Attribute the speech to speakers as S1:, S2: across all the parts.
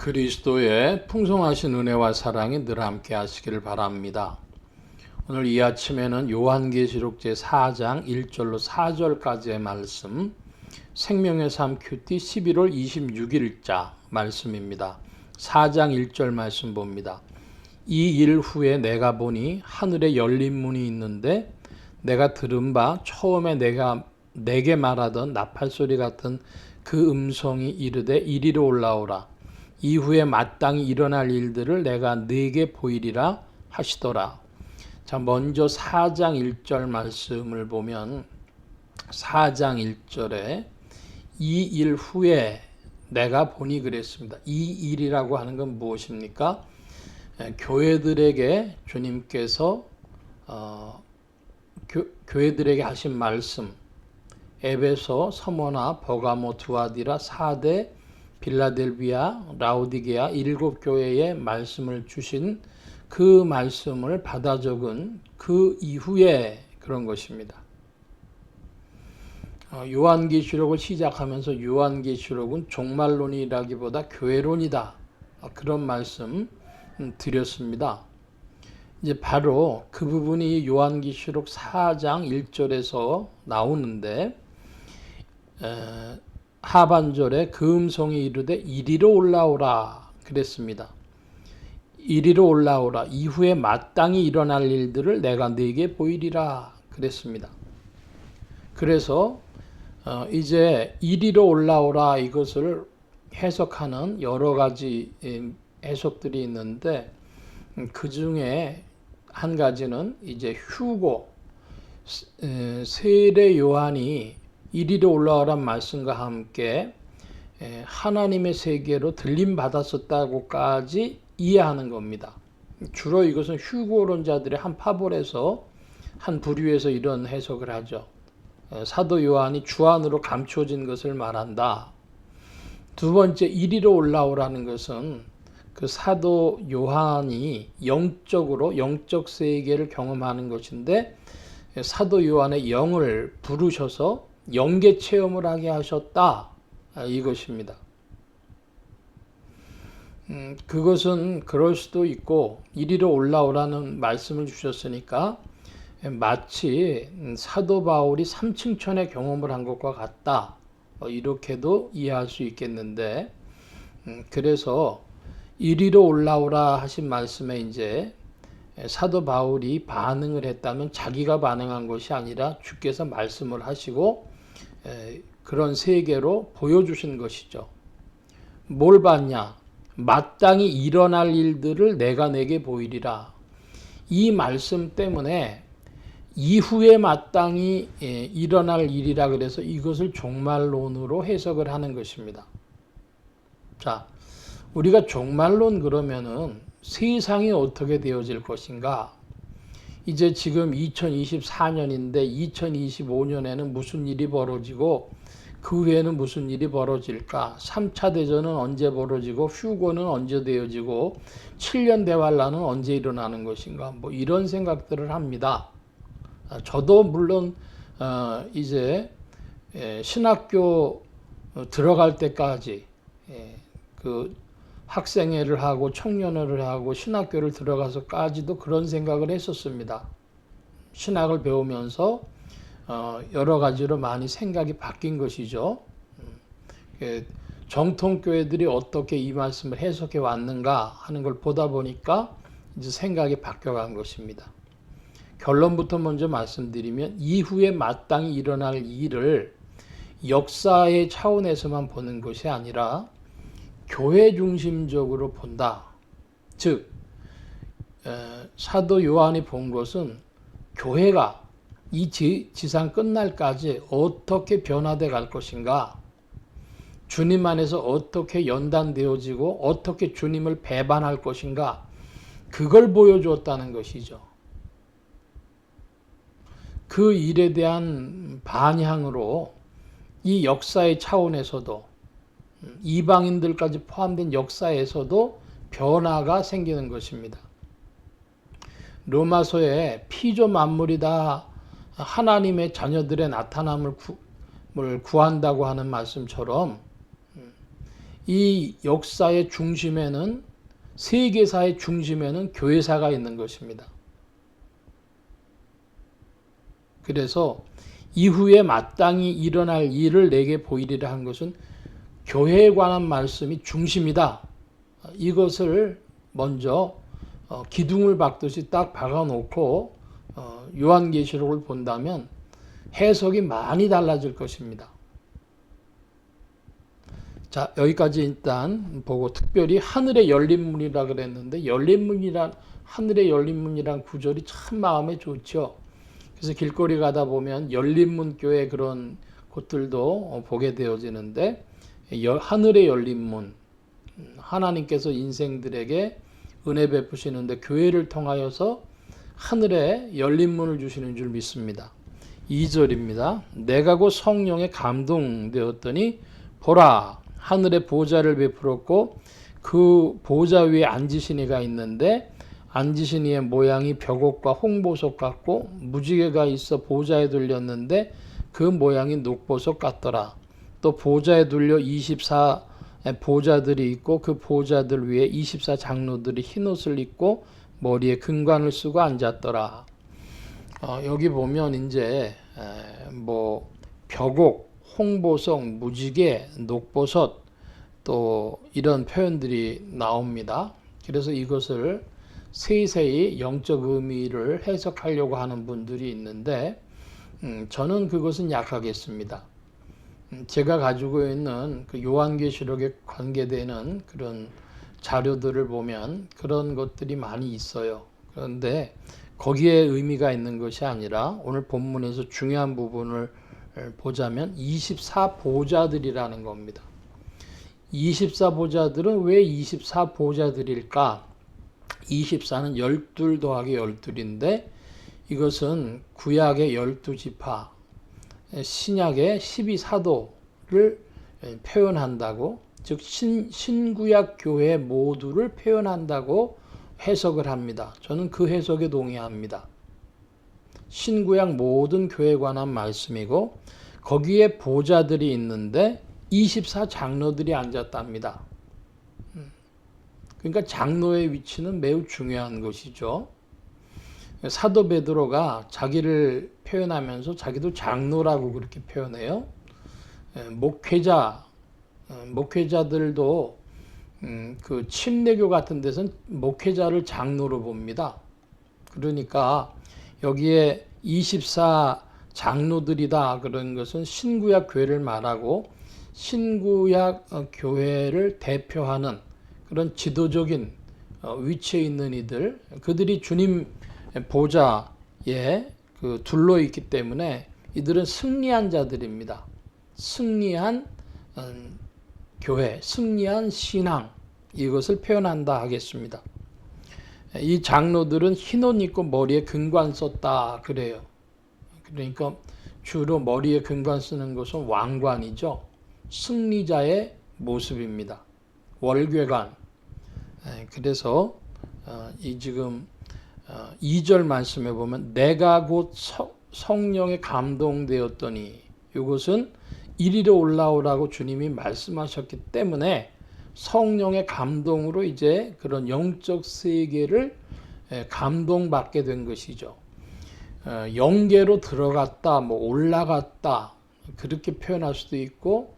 S1: 그리스도의 풍성하신 은혜와 사랑이 늘 함께 하시기를 바랍니다. 오늘 이 아침에는 요한계시록 제4장 1절로 4절까지의 말씀, 생명의 삶 큐티 11월 26일자 말씀입니다. 4장 1절 말씀 봅니다. 이 일 후에 내가 보니 하늘에 열린 문이 있는데 내가 들은 바 처음에 내게 말하던 나팔소리 같은 그 음성이 이르되 이리로 올라오라. 이후에 마땅히 일어날 일들을 내가 네게 보이리라 하시더라. 자, 먼저 4장 1절 말씀을 보면 4장 1절에 이 일 후에 내가 보니 그랬습니다. 이 일이라고 하는 건 무엇입니까? 교회들에게 주님께서 교회들에게 하신 말씀, 에베소, 서머나, 버가모, 두아디라, 사대, 빌라델비아, 라오디게아 7교회의 말씀을 주신 그 말씀을 받아 적은 그 이후에 그런 것입니다. 요한계시록을 시작하면서 요한계시록은 종말론이라기보다 교회론이다. 그런 말씀 드렸습니다. 이제 바로 그 부분이 요한계시록 4장 1절에서 나오는데 하반절에 그 음성이 이르되 이리로 올라오라 그랬습니다. 이리로 올라오라. 이후에 마땅히 일어날 일들을 내가 네게 보이리라 그랬습니다. 그래서 이제 이리로 올라오라 이것을 해석하는 여러 가지 해석들이 있는데 그 중에 한 가지는 이제 휴고 세례 요한이 이리로 올라오란 말씀과 함께 하나님의 세계로 들림 받았었다고까지 이해하는 겁니다. 주로 이것은 휴고론자들의 한 파벌에서 한 부류에서 이런 해석을 하죠. 사도 요한이 주 안으로 감추어진 것을 말한다. 두 번째 이리로 올라오라는 것은 그 사도 요한이 영적 세계를 경험하는 것인데 사도 요한의 영을 부르셔서 영계 체험을 하게 하셨다. 이것입니다. 그것은 그럴 수도 있고 이리로 올라오라는 말씀을 주셨으니까 마치 사도 바울이 삼층천의 경험을 한 것과 같다. 이렇게도 이해할 수 있겠는데 그래서 이리로 올라오라 하신 말씀에 이제 사도 바울이 반응을 했다면 자기가 반응한 것이 아니라 주께서 말씀을 하시고 그런 세계로 보여주신 것이죠. 뭘 봤냐? 마땅히 일어날 일들을 내가 네게 보이리라. 이 말씀 때문에 이후에 마땅히 일어날 일이라 그래서 이것을 종말론으로 해석을 하는 것입니다. 자, 우리가 종말론 그러면은 세상이 어떻게 되어질 것인가? 이제 지금 2024년인데 2025년에는 무슨 일이 벌어지고 그 후에는 무슨 일이 벌어질까? 3차 대전은 언제 벌어지고 휴고는 언제 되어지고 7년 대환란은 언제 일어나는 것인가? 뭐 이런 생각들을 합니다. 저도 물론 이제 신학교 들어갈 때까지 그 학생회를 하고 청년회를 하고 신학교를 들어가서까지도 그런 생각을 했었습니다. 신학을 배우면서 여러 가지로 많이 생각이 바뀐 것이죠. 정통교회들이 어떻게 이 말씀을 해석해 왔는가 하는 걸 보다 보니까 이제 생각이 바뀌어간 것입니다. 결론부터 먼저 말씀드리면 이후에 마땅히 일어날 일을 역사의 차원에서만 보는 것이 아니라 교회 중심적으로 본다. 즉 사도 요한이 본 것은 교회가 이 지상 끝날까지 어떻게 변화돼 갈 것인가, 주님 안에서 어떻게 연단되어지고 어떻게 주님을 배반할 것인가, 그걸 보여주었다는 것이죠. 그 일에 대한 반향으로 이 역사의 차원에서도 이방인들까지 포함된 역사에서도 변화가 생기는 것입니다. 로마서에 피조 만물이 다 하나님의 자녀들의 나타남을 구한다고 하는 말씀처럼 이 역사의 중심에는, 세계사의 중심에는 교회사가 있는 것입니다. 그래서 이후에 마땅히 일어날 일을 내게 보이리라 한 것은 교회에 관한 말씀이 중심이다. 이것을 먼저 기둥을 박듯이 딱 박아놓고 요한계시록을 본다면 해석이 많이 달라질 것입니다. 자, 여기까지 일단 보고, 특별히 하늘의 열린 문이라 그랬는데, 하늘의 열린 문이란 구절이 참 마음에 좋죠. 그래서 길거리 가다 보면 열린 문 교회 그런 곳들도 보게 되어지는데, 하늘의 열린 문, 하나님께서 인생들에게 은혜 베푸시는데 교회를 통하여서 하늘에 열린 문을 주시는 줄 믿습니다. 2절입니다. 내가 곧 성령에 감동되었더니 보라, 하늘에 보좌를 베풀었고 그 보좌 위에 앉으신 이가 있는데 앉으신 이의 모양이 벽옥과 홍보석 같고 무지개가 있어 보좌에 둘렸는데 그 모양이 녹보석 같더라. 또 보좌에 둘려 24 보좌들이 있고 그 보좌들 위에 24 장로들이 흰옷을 입고 머리에 금관을 쓰고 앉았더라. 여기 보면 이제 벽옥, 홍보석, 무지개, 녹보석 또 이런 표현들이 나옵니다. 그래서 이것을 세세히 영적 의미를 해석하려고 하는 분들이 있는데 저는 그것은 약하겠습니다. 제가 가지고 있는 그 요한계시록에 관계되는 그런 자료들을 보면 그런 것들이 많이 있어요. 그런데 거기에 의미가 있는 것이 아니라 오늘 본문에서 중요한 부분을 보자면 24보좌들이라는 겁니다. 24보좌들은 왜 24보좌들일까? 24는 12 더하기 12인데 이것은 구약의 12지파, 신약의 12사도를 표현한다고, 즉 신구약 교회 모두를 표현한다고 해석을 합니다. 저는 그 해석에 동의합니다. 신구약 모든 교회에 관한 말씀이고 거기에 보좌들이 있는데 24 장로들이 앉았답니다. 그러니까 장로의 위치는 매우 중요한 것이죠. 사도 베드로가 자기를 표현하면서 자기도 장로라고 그렇게 표현해요. 목회자들도 그 침례교 같은 데서는 목회자를 장로로 봅니다. 그러니까 여기에 24 장로들이다 그런 것은 신구약 교회를 말하고 신구약 교회를 대표하는 그런 지도적인 위치에 있는 이들, 그들이 주님 보좌에 둘러 있기 때문에 이들은 승리한 자들입니다. 승리한 교회, 승리한 신앙, 이것을 표현한다 하겠습니다. 이 장로들은 흰옷 입고 머리에 금관 썼다 그래요. 그러니까 주로 머리에 금관 쓰는 것은 왕관이죠. 승리자의 모습입니다. 월궤관. 그래서 이 지금 2절 말씀에 보면 내가 곧 성령에 감동되었더니, 이것은 이리로 올라오라고 주님이 말씀하셨기 때문에 성령의 감동으로 이제 그런 영적 세계를 감동받게 된 것이죠. 영계로 들어갔다, 올라갔다 그렇게 표현할 수도 있고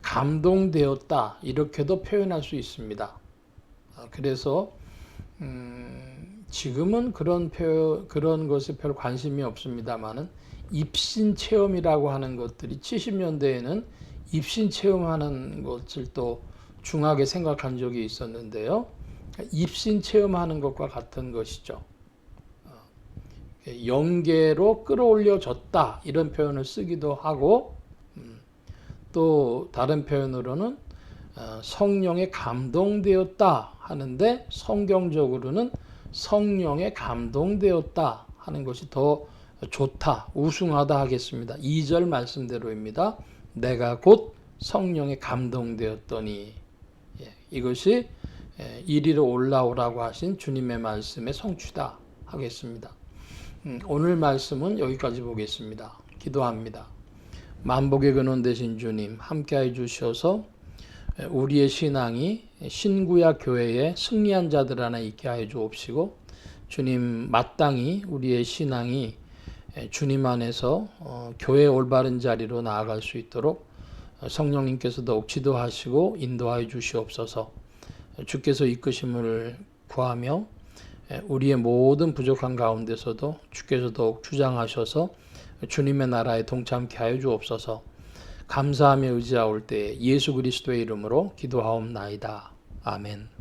S1: 감동되었다 이렇게도 표현할 수 있습니다. 그래서 지금은 그런 것에 별 관심이 없습니다만은 입신 체험이라고 하는 것들이 70년대에는 입신 체험하는 것을 또 중하게 생각한 적이 있었는데요. 입신 체험하는 것과 같은 것이죠. 영계로 끌어올려졌다 이런 표현을 쓰기도 하고 또 다른 표현으로는 성령에 감동되었다 하는데 성경적으로는 성령에 감동되었다 하는 것이 더 좋다, 우승하다 하겠습니다. 2절 말씀대로입니다. 내가 곧 성령에 감동되었더니, 이것이 이리로 올라오라고 하신 주님의 말씀의 성취다 하겠습니다. 오늘 말씀은 여기까지 보겠습니다. 기도합니다. 만복의 근원 되신 주님 함께해 주셔서 우리의 신앙이 신구약 교회의 승리한 자들 안에 있게 하여 주옵시고, 주님 마땅히 우리의 신앙이 주님 안에서 교회의 올바른 자리로 나아갈 수 있도록 성령님께서 더욱 지도하시고 인도하여 주시옵소서. 주께서 이끄심을 구하며 우리의 모든 부족한 가운데서도 주께서 더욱 주장하셔서 주님의 나라에 동참케 하여 주옵소서. 감사하며 의지하올 때 예수 그리스도의 이름으로 기도하옵나이다. 아멘.